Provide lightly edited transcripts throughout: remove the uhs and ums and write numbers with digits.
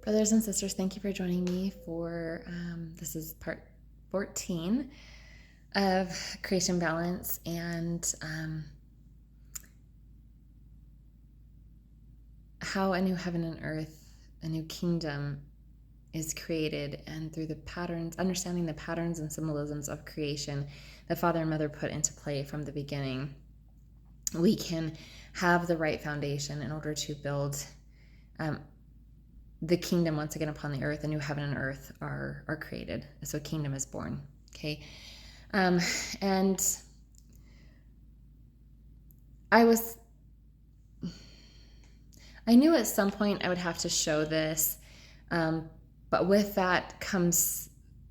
Brothers and sisters, thank you for joining me for this is part 14 of Creation Balance, and how a new heaven and earth, a new kingdom is created, and through the patterns, understanding the patterns and symbolisms of creation that Father and Mother put into play from the beginning, we can have the right foundation in order to build the kingdom once again upon the earth. A new heaven and earth are created. So a kingdom is born. Okay. And I knew at some point I would have to show this, but with that comes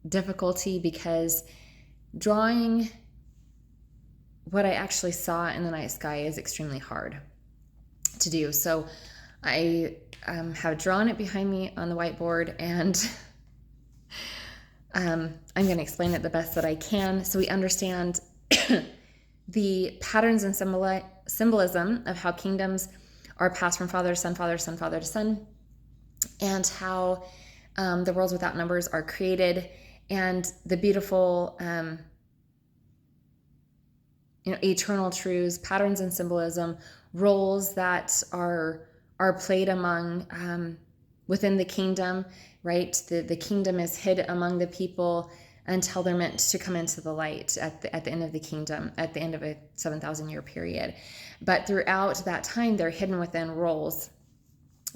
difficulty, because drawing what I actually saw in the night sky is extremely hard to do. So I have drawn it behind me on the whiteboard, and I'm going to explain it the best that I can so we understand the patterns and symbolism of how kingdoms are passed from father to son, father to son, father to son, and how the worlds without numbers are created, and the beautiful eternal truths, patterns and symbolism, roles that are played among within the kingdom, right? The kingdom is hid among the people until they're meant to come into the light at the end of the kingdom, at the end of a 7,000 year period. But throughout that time, they're hidden within roles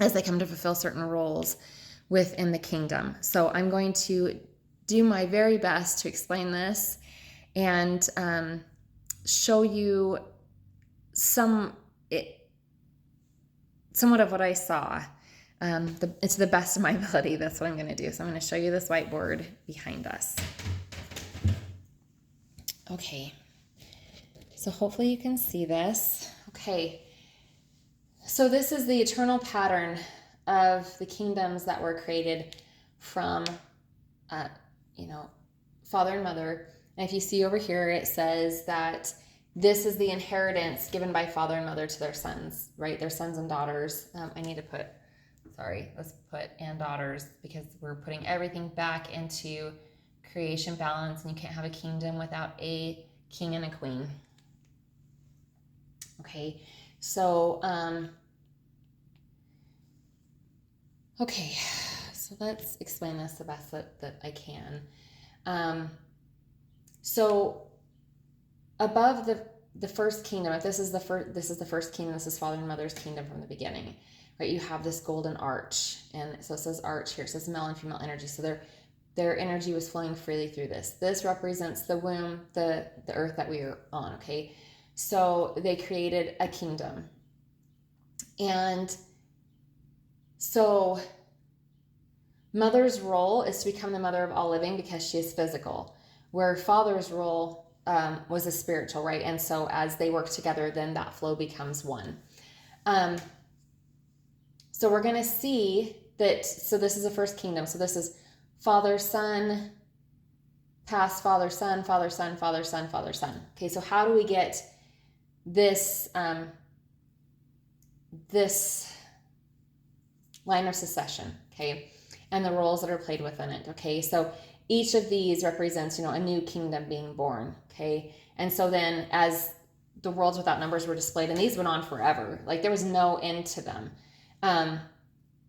as they come to fulfill certain roles within the kingdom. So I'm going to do my very best to explain this and show you somewhat of what I saw. It's the best of my ability. That's what I'm going to do. So I'm going to show you this whiteboard behind us. Okay. So hopefully you can see this. Okay. So this is the eternal pattern of the kingdoms that were created from, Father and Mother. And if you see over here, it says that this is the inheritance given by Father and Mother to their sons, right? Their sons and daughters. Let's put and daughters, because we're putting everything back into creation balance, and you can't have a kingdom without a king and a queen. Okay, so so let's explain this the best that I can. So above the first kingdom, if this is the first kingdom, this is Father and Mother's kingdom from the beginning, right? You have this golden arch, and so it says arch here. It says male and female energy. So their energy was flowing freely through this. This represents the womb, the earth that we are on. Okay, so they created a kingdom, and so Mother's role is to become the mother of all living because she is physical, where Father's role was a spiritual, right? And so as they work together, then that flow becomes one. So we're going to see that. So this is the first kingdom. So this is Father, Son, past Father, Son, Father, Son, Father, Son, Father, Son. Okay, so how do we get this this line of succession? Okay, and the roles that are played within it. Okay, so each of these represents, a new kingdom being born. Okay, and so then as the worlds without numbers were displayed, and these went on forever, like there was no end to them.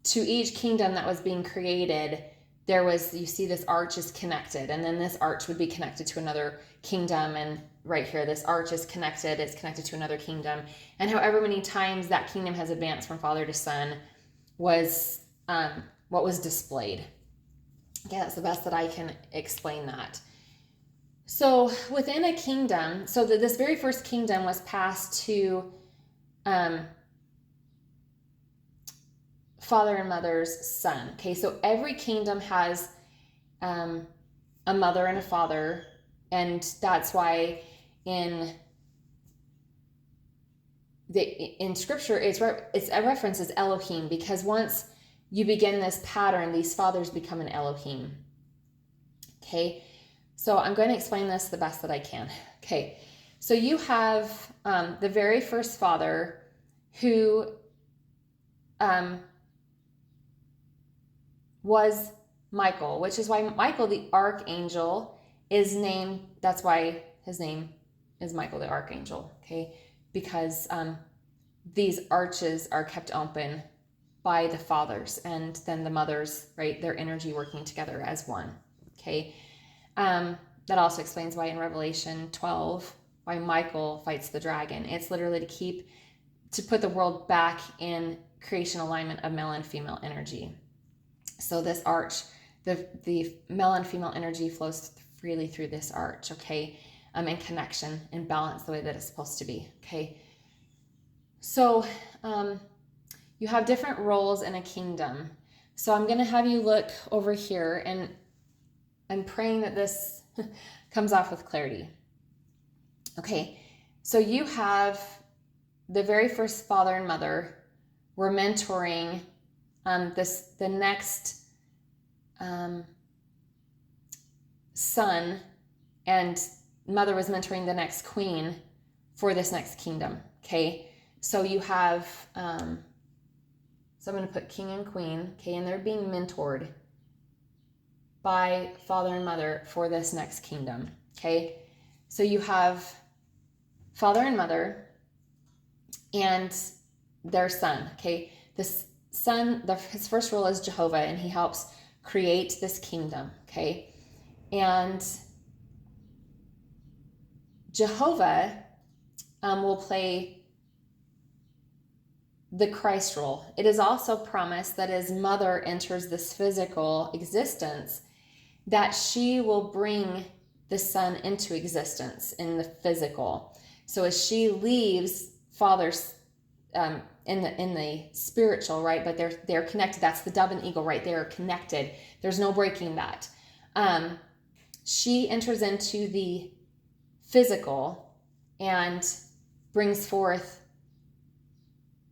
To each kingdom that was being created, there was, you see this arch is connected, and then this arch would be connected to another kingdom, and right here, this arch is connected, it's connected to another kingdom, and however many times that kingdom has advanced from father to son was what was displayed. Okay, that's the best that I can explain that. So within a kingdom, so this very first kingdom was passed to Father and Mother's son. Okay, so every kingdom has a mother and a father, and that's why in Scripture it's a reference as Elohim, because once you begin this pattern, these fathers become an Elohim. Okay, so I'm going to explain this the best that I can. Okay, so you have the very first father who was Michael, which is why Michael the archangel is named, that's why his name is Michael the archangel, okay? Because these arches are kept open by the fathers and then the mothers, right? Their energy working together as one, okay? That also explains why in Revelation 12, why Michael fights the dragon. It's literally to put the world back in creation alignment of male and female energy. So this arch, the male and female energy flows freely through this arch, okay? In connection and balance the way that it's supposed to be, okay? So you have different roles in a kingdom. So I'm going to have you look over here, and I'm praying that this comes off with clarity. Okay, so you have the very first father and mother were mentoring the next son, and mother was mentoring the next queen for this next kingdom. Okay, so you have so I'm going to put king and queen, okay, and they're being mentored by father and mother for this next kingdom, okay? So you have father and mother and their son, okay? This son, his first role is Jehovah, and he helps create this kingdom, okay? And Jehovah will play the Christ role. It is also promised that as mother enters this physical existence, that she will bring the son into existence in the physical. So as she leaves father's in the spiritual, right? But they're connected. That's the dove and eagle, right? They are connected. There's no breaking that. She enters into the physical and brings forth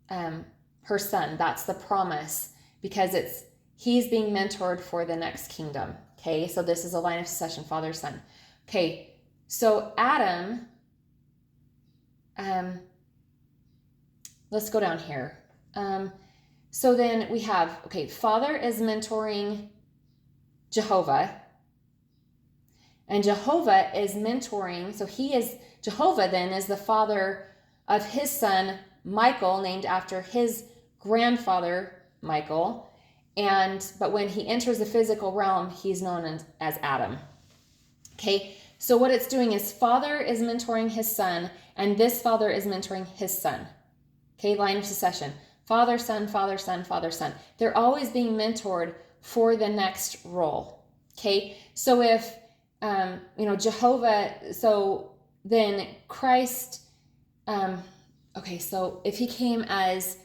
her son. That's the promise, because he's being mentored for the next kingdom. Okay, so this is a line of succession, father, son. Okay, so Adam, let's go down here. So then we have, okay, father is mentoring Jehovah, and Jehovah is mentoring, so Jehovah then is the father of his son Michael, named after his grandfather Michael, but when he enters the physical realm, he's known as Adam. Okay, so what it's doing is father is mentoring his son, and this father is mentoring his son. Okay, line of succession. Father, son, father, son, father, son. They're always being mentored for the next role. Okay, so if, Jehovah, so then Christ, okay, so if he came as,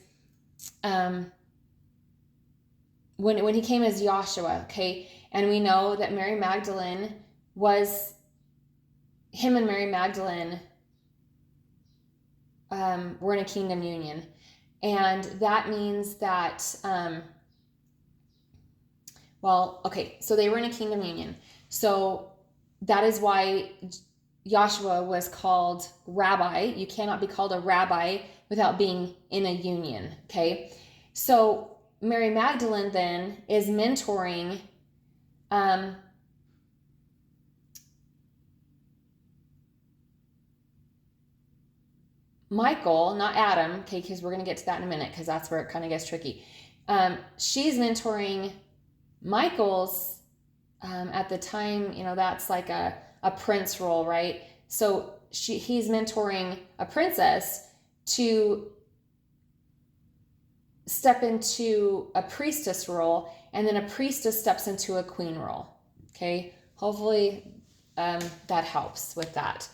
when he came as Joshua, okay, and we know that Mary Magdalene him and Mary Magdalene were in a kingdom union. And that means that, so they were in a kingdom union. So that is why Joshua was called rabbi. You cannot be called a rabbi without being in a union, okay? So Mary Magdalene then is mentoring Michael, not Adam, okay, because we're going to get to that in a minute, because that's where it kind of gets tricky. She's mentoring Michael's, at the time, that's like a prince role, right? So he's mentoring a princess to step into a priestess role, and then a priestess steps into a queen role, okay? Hopefully that helps with that.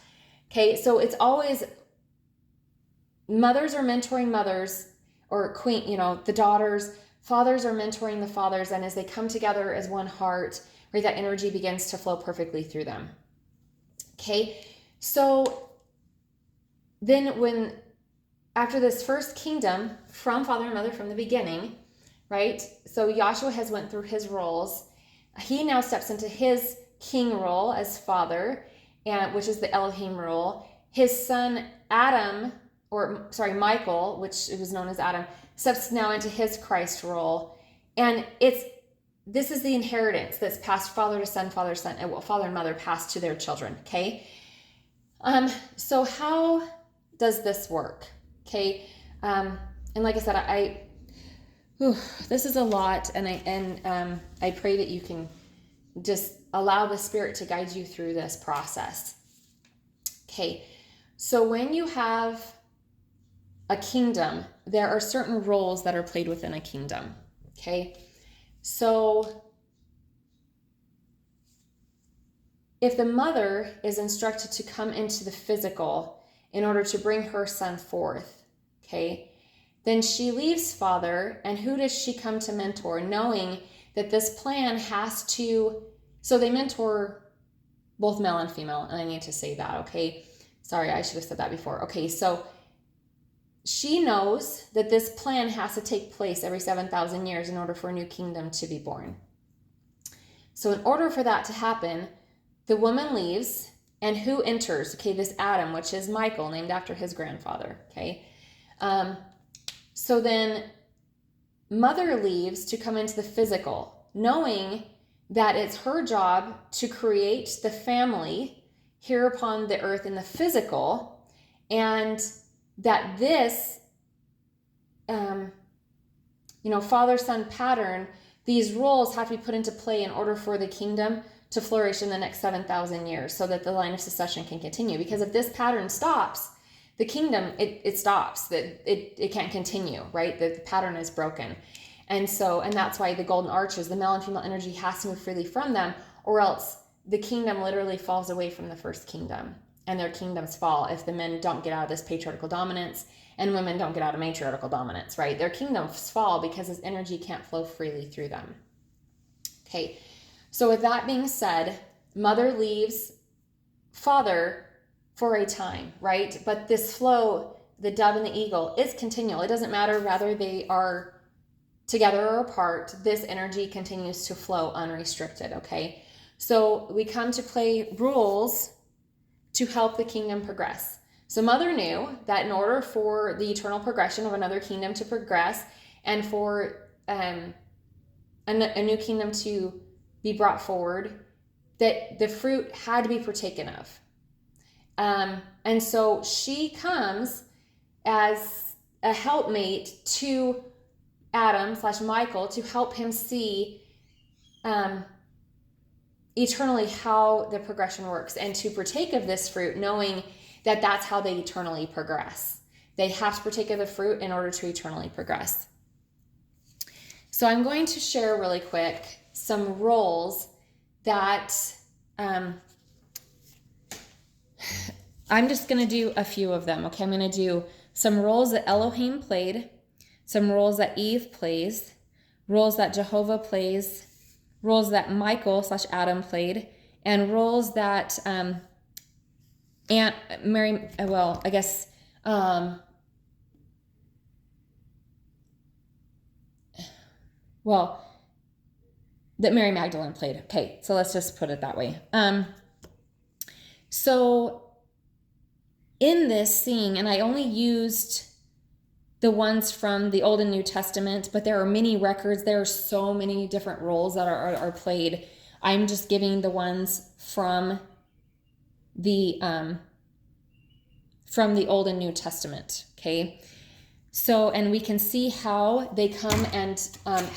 Okay, so it's always mothers are mentoring mothers, or queen, the daughters. Fathers are mentoring the fathers, and as they come together as one heart, right, that energy begins to flow perfectly through them. Okay, so then after this first kingdom from father and mother from the beginning, right? So Joshua has went through his roles. He now steps into his king role as father, which is the Elohim role. His son Michael, which it was known as Adam, steps now into his Christ role. And it's this is the inheritance that's passed father to son, and well, father and mother passed to their children. Okay. So how does this work? Okay. And like I said, this is a lot, and I pray that you can just allow the Spirit to guide you through this process. Okay. So when you have a kingdom, there are certain roles that are played within a kingdom. Okay. So if the mother is instructed to come into the physical in order to bring her son forth, okay, then she leaves father, and who does she come to mentor, knowing that this plan has to, so they mentor both male and female, and I need to say that, okay? Sorry, I should have said that before. Okay, so she knows that this plan has to take place every 7,000 years in order for a new kingdom to be born. So in order for that to happen, the woman leaves, and who enters? Okay, this Adam, which is Michael, named after his grandfather, okay? So then mother leaves to come into the physical, knowing that it's her job to create the family here upon the earth in the physical, and that this, father-son pattern, these roles have to be put into play in order for the kingdom to flourish in the next 7,000 years so that the line of succession can continue. Because if this pattern stops, the kingdom, it stops, that it can't continue, right? The pattern is broken. And that's why the golden arches, the male and female energy has to move freely from them, or else the kingdom literally falls away from the first kingdom, and their kingdoms fall if the men don't get out of this patriarchal dominance and women don't get out of matriarchal dominance, right? Their kingdoms fall because this energy can't flow freely through them. Okay, so with that being said, mother leaves father for a time, right? But this flow, the dove and the eagle, is continual. It doesn't matter whether they are together or apart. This energy continues to flow unrestricted, okay? So we come to play rules to help the kingdom progress. So mother knew that in order for the eternal progression of another kingdom to progress, and for a new kingdom to be brought forward, that the fruit had to be partaken of. And so she comes as a helpmate to Adam/Michael to help him see eternally how the progression works, and to partake of this fruit, knowing that that's how they eternally progress. They have to partake of the fruit in order to eternally progress. So I'm going to share really quick some roles that I'm just going to do a few of them, okay? I'm going to do some roles that Elohim played, some roles that Eve plays, roles that Jehovah plays, roles that Michael/Adam played, and roles that that Mary Magdalene played. Okay, so let's just put it that way. So in this scene, and I only used the ones from the Old and New Testament, but there are many records. There are so many different roles that are played. I'm just giving the ones from the Old and New Testament, okay? So, and we can see how they come and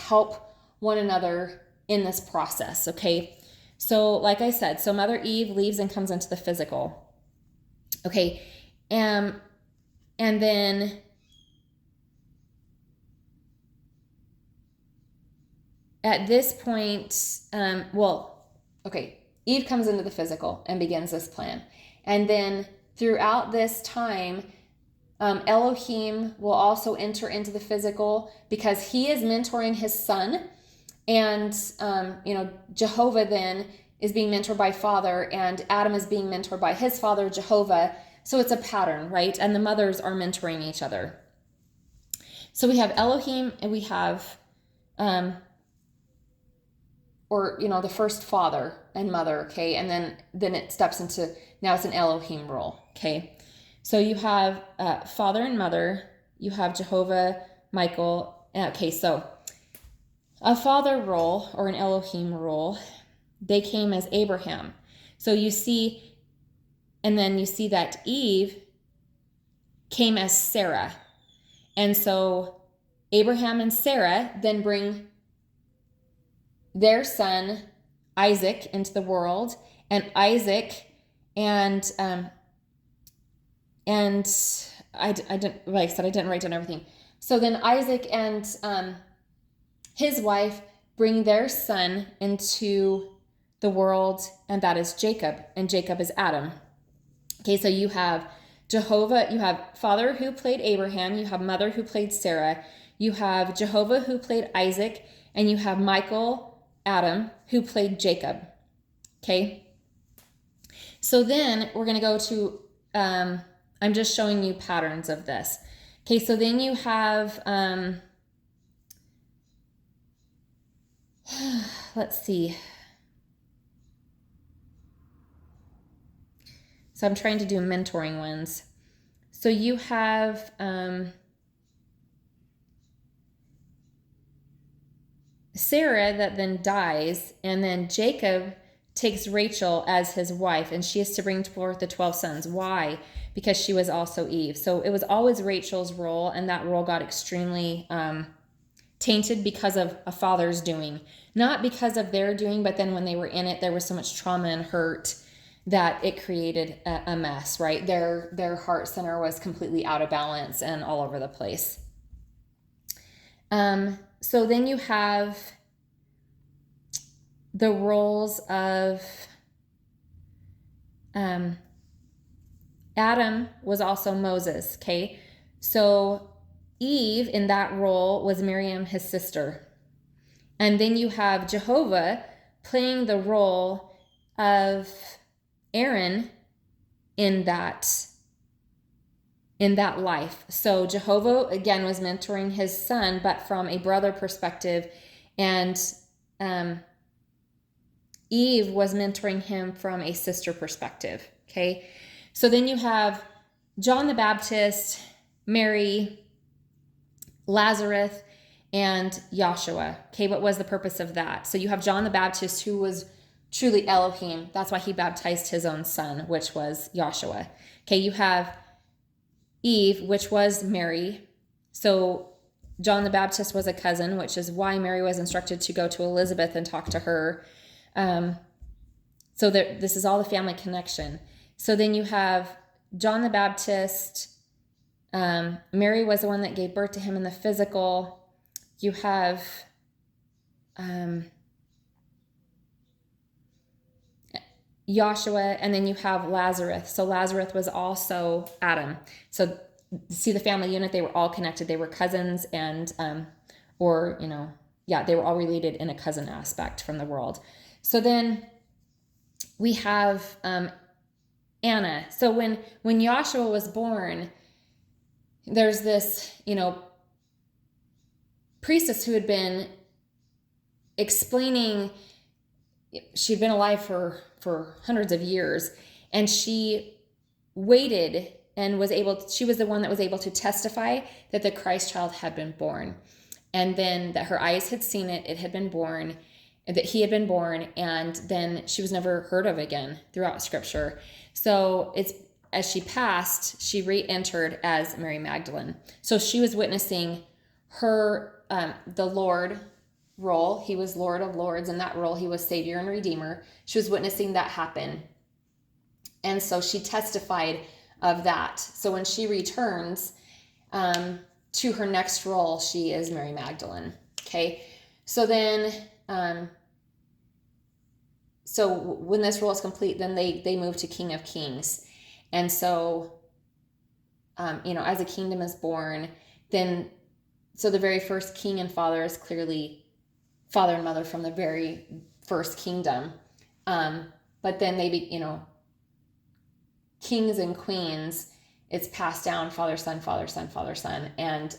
help one another in this process, okay? So, like I said, so Mother Eve leaves and comes into the physical, okay? And then at this point, Eve comes into the physical and begins this plan. And then throughout this time, Elohim will also enter into the physical because he is mentoring his son. And, Jehovah then is being mentored by father, and Adam is being mentored by his father, Jehovah. So it's a pattern, right? And the mothers are mentoring each other. So we have Elohim, and we have, the first father and mother, okay? And then it steps into, now it's an Elohim role, okay? So you have father and mother, you have Jehovah, Michael. Okay, so a father role or an Elohim role, they came as Abraham. So you see, and then you see that Eve came as Sarah. And so Abraham and Sarah then bring their son Isaac into the world, and Isaac and I didn't, like I said, I didn't write down everything. So then Isaac and his wife bring their son into the world, and that is Jacob, and Jacob is Adam. Okay, so you have Jehovah, you have father who played Abraham, you have mother who played Sarah, you have Jehovah who played Isaac, and you have Michael, Adam, who played Jacob. Okay, so then we're going to go to, I'm just showing you patterns of this. Okay, so then you have, let's see. So I'm trying to do mentoring ones. So you have Sarah that then dies, and then Jacob takes Rachel as his wife, and she is to bring forth the 12 sons. Why? Because she was also Eve. So it was always Rachel's role, and that role got extremely tainted because of a father's doing. Not because of their doing, but then when they were in it, there was so much trauma and hurt that it created a mess, right? Their heart center was completely out of balance and all over the place. So then you have the roles of Adam was also Moses, okay? So Eve in that role was Miriam, his sister. And then you have Jehovah playing the role of Aaron in that life. So Jehovah again was mentoring his son, but from a brother perspective, and Eve was mentoring him from a sister perspective. Okay, so then you have John the Baptist, Mary, Lazarus, and Joshua. Okay, what was the purpose of that? So you have John the Baptist, who was truly Elohim. That's why he baptized his own son, which was Joshua. Okay, you have Eve, which was Mary. So John the Baptist was a cousin, which is why Mary was instructed to go to Elizabeth and talk to her. So this is all the family connection. So then you have John the Baptist. Mary was the one that gave birth to him in the physical. You have Joshua, and then you have Lazarus. So Lazarus was also Adam. So see the family unit, they were all connected. They were cousins, and they were all related in a cousin aspect from the world. So then we have Anna. So when Joshua was born, there's this, priestess who had been explaining, she'd been alive for hundreds of years, and she waited and she was the one that was able to testify that the Christ child had been born, and then that her eyes had seen it had been born, that he had been born, and then she was never heard of again throughout Scripture. So as she passed, she re-entered as Mary Magdalene. So she was witnessing her, the Lord role. He was Lord of Lords. In that role, he was Savior and Redeemer. She was witnessing that happen. And so she testified of that. So when she returns to her next role, she is Mary Magdalene. Okay. So then, so when this role is complete, then they move to King of Kings. And so, as a kingdom is born, so the very first king and father is clearly father and mother from the very first kingdom. But then kings and queens, it's passed down, father, son, father, son, father, son. And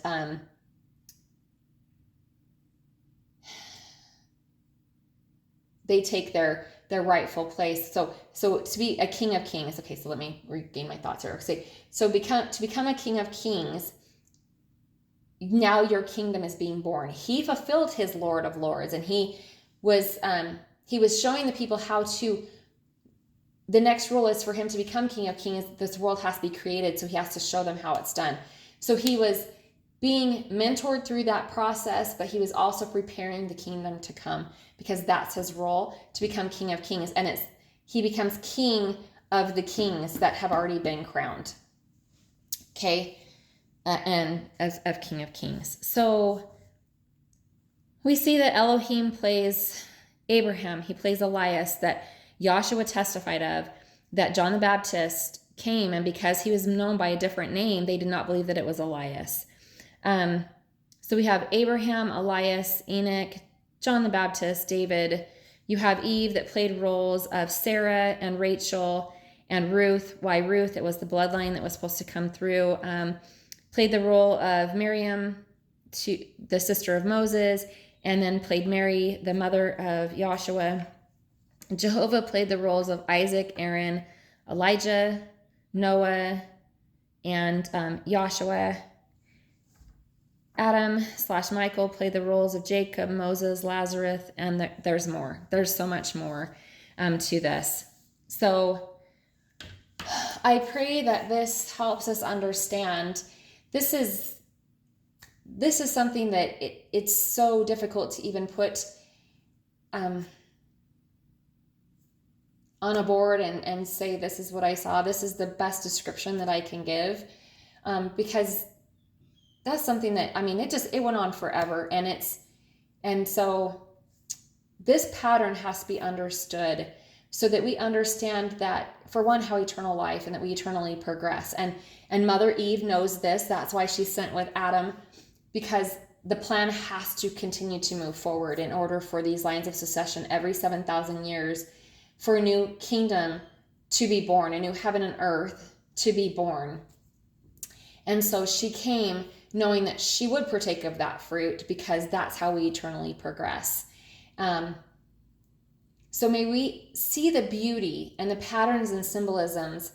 they take their rightful place. So to be a king of kings, okay, so let me regain my thoughts here. So to become a king of kings, now your kingdom is being born. He fulfilled his Lord of Lords, and he was showing the people how to. The next rule is for him to become King of Kings. This world has to be created, so he has to show them how it's done. So he was being mentored through that process, but he was also preparing the kingdom to come, because that's his role, to become King of Kings. And he becomes King of the kings that have already been crowned. Okay, and of King of Kings. So we see that Elohim plays Abraham. He plays Elias, that Joshua testified of, that John the Baptist came, and because he was known by a different name, they did not believe that it was Elias. So we have Abraham, Elias, Enoch, John the Baptist, David. You have Eve, that played roles of Sarah and Rachel and Ruth. Why Ruth? It was the bloodline that was supposed to come through. Played the role of Miriam, the sister of Moses, and then played Mary, the mother of Joshua. Jehovah played the roles of Isaac, Aaron, Elijah, Noah, and Joshua. Adam/Michael played the roles of Jacob, Moses, Lazarus, and there's more. There's so much more to this. So I pray that this helps us understand. This is something that it's so difficult to even put on a board and say, this is what I saw. This is the best description that I can give, because that's something that, it went on forever. And so this pattern has to be understood, so that we understand that, for one, how eternal life, and that we eternally progress. And Mother Eve knows this. That's why she's sent with Adam, because the plan has to continue to move forward in order for these lines of succession every 7,000 years, for a new kingdom to be born, a new heaven and earth to be born. And so she came knowing that she would partake of that fruit, because that's how we eternally progress. So may we see the beauty and the patterns and symbolisms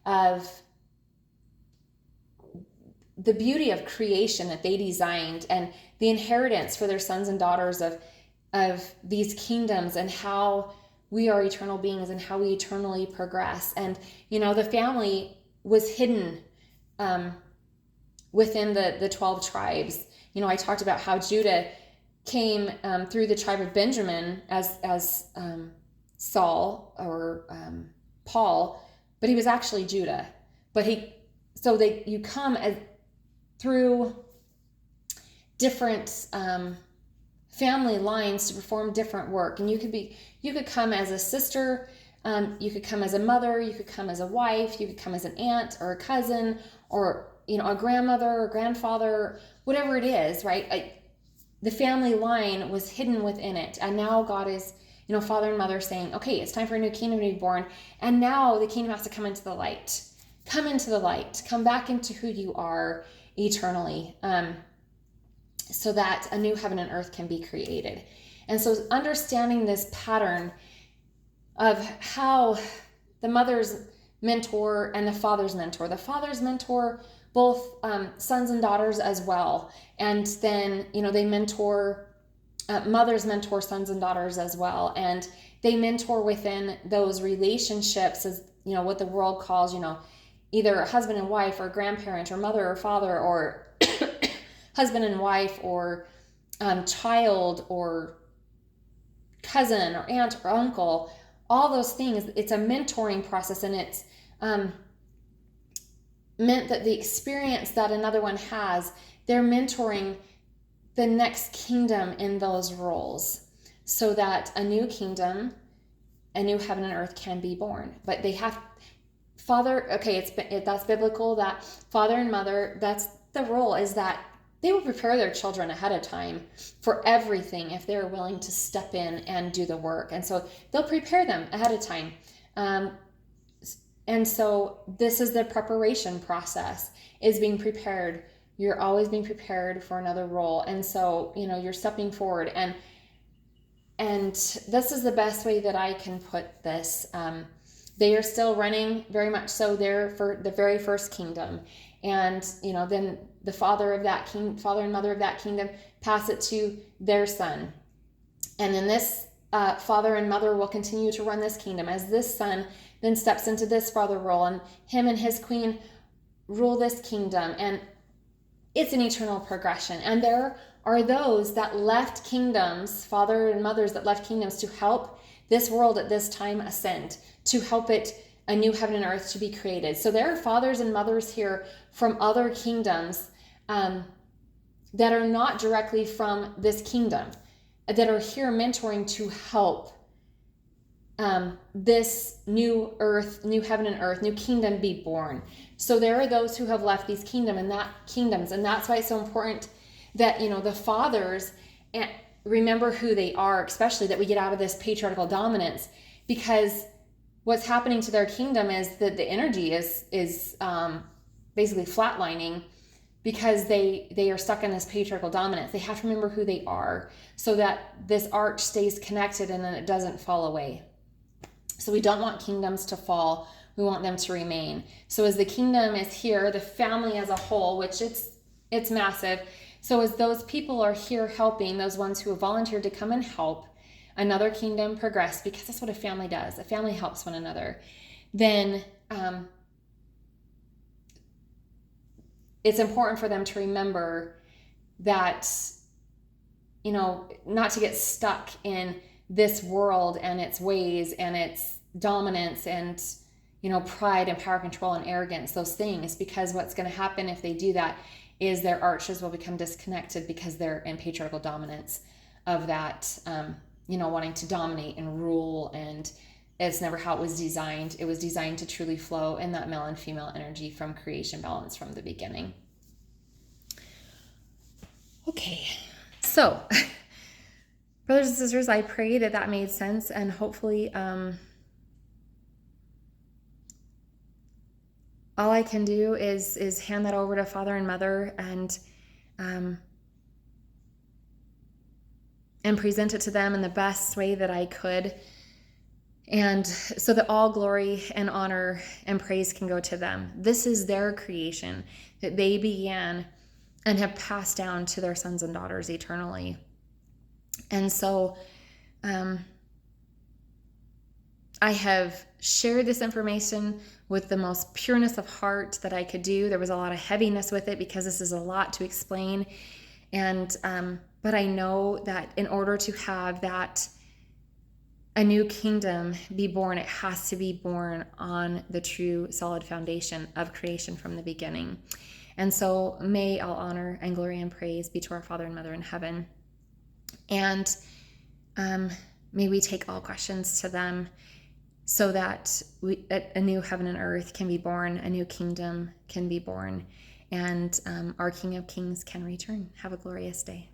of the beauty of creation that they designed, and the inheritance for their sons and daughters of these kingdoms, and how we are eternal beings and how we eternally progress. And, the family was hidden within the 12 tribes. I talked about how Judah came through the tribe of Benjamin as Saul or Paul, but he was actually Judah. But you come through different family lines to perform different work, and you could come as a sister, you could come as a mother, you could come as a wife, you could come as an aunt or a cousin, or a grandmother or grandfather, whatever it is, right? The family line was hidden within it, and now God is, father and mother saying, okay, it's time for a new kingdom to be born, and now the kingdom has to come into the light. Come into the light. Come back into who you are eternally, so that a new heaven and earth can be created. And so understanding this pattern of how the mother's mentor and the father's mentor both sons and daughters as well. And then, they mentor, mothers mentor sons and daughters as well. And they mentor within those relationships as, what the world calls, either husband and wife, or grandparent, or mother or father, or husband and wife, or child, or cousin, or aunt, or uncle. All those things. It's a mentoring process, and it's meant that the experience that another one has, they're mentoring the next kingdom in those roles, so that a new kingdom, a new heaven and earth can be born. But they have that's biblical, that father and mother, that's the role, is that they will prepare their children ahead of time for everything if they're willing to step in and do the work. And so they'll prepare them ahead of time. And so this is the preparation process, is being prepared. You're always being prepared for another role. And so, you're stepping forward. And this is the best way that I can put this. They are still running, very much so, there for the very first kingdom. And, then the father and mother of that kingdom pass it to their son. And then this father and mother will continue to run this kingdom as this son then steps into this father role, and him and his queen rule this kingdom. And it's an eternal progression. And there are those that left kingdoms, father and mothers that left kingdoms, to help this world at this time ascend, to help it, a new heaven and earth, to be created. So there are fathers and mothers here from other kingdoms that are not directly from this kingdom, that are here mentoring to help this new earth, new heaven and earth, new kingdom be born. So there are those who have left these kingdoms, and that's why it's so important that, the fathers remember who they are, especially that we get out of this patriarchal dominance, because what's happening to their kingdom is that the energy is basically flatlining, because they are stuck in this patriarchal dominance. They have to remember who they are so that this arch stays connected and then it doesn't fall away. So we don't want kingdoms to fall. We want them to remain. So as the kingdom is here, the family as a whole, which it's massive. So as those people are here helping, those ones who have volunteered to come and help another kingdom progress, because that's what a family does. A family helps one another. Then it's important for them to remember that, not to get stuck in this world and its ways and its dominance and, pride and power, control and arrogance, those things, because what's going to happen if they do that is their arches will become disconnected, because they're in patriarchal dominance of that, wanting to dominate and rule. And it's never how it was designed. It was designed to truly flow in that male and female energy from creation balance from the beginning. Okay, so brothers and sisters, I pray that made sense, and hopefully all I can do is hand that over to father and mother and present it to them in the best way that I could, and so that all glory and honor and praise can go to them. This is their creation that they began and have passed down to their sons and daughters eternally. And so I have shared this information with the most pureness of heart that I could do. There was a lot of heaviness with it, because this is a lot to explain. And but I know that in order to have a new kingdom be born, it has to be born on the true solid foundation of creation from the beginning. And so may all honor and glory and praise be to our Father and Mother in heaven. And may we take all questions to them, so that a new heaven and earth can be born, a new kingdom can be born, and our King of Kings can return. Have a glorious day.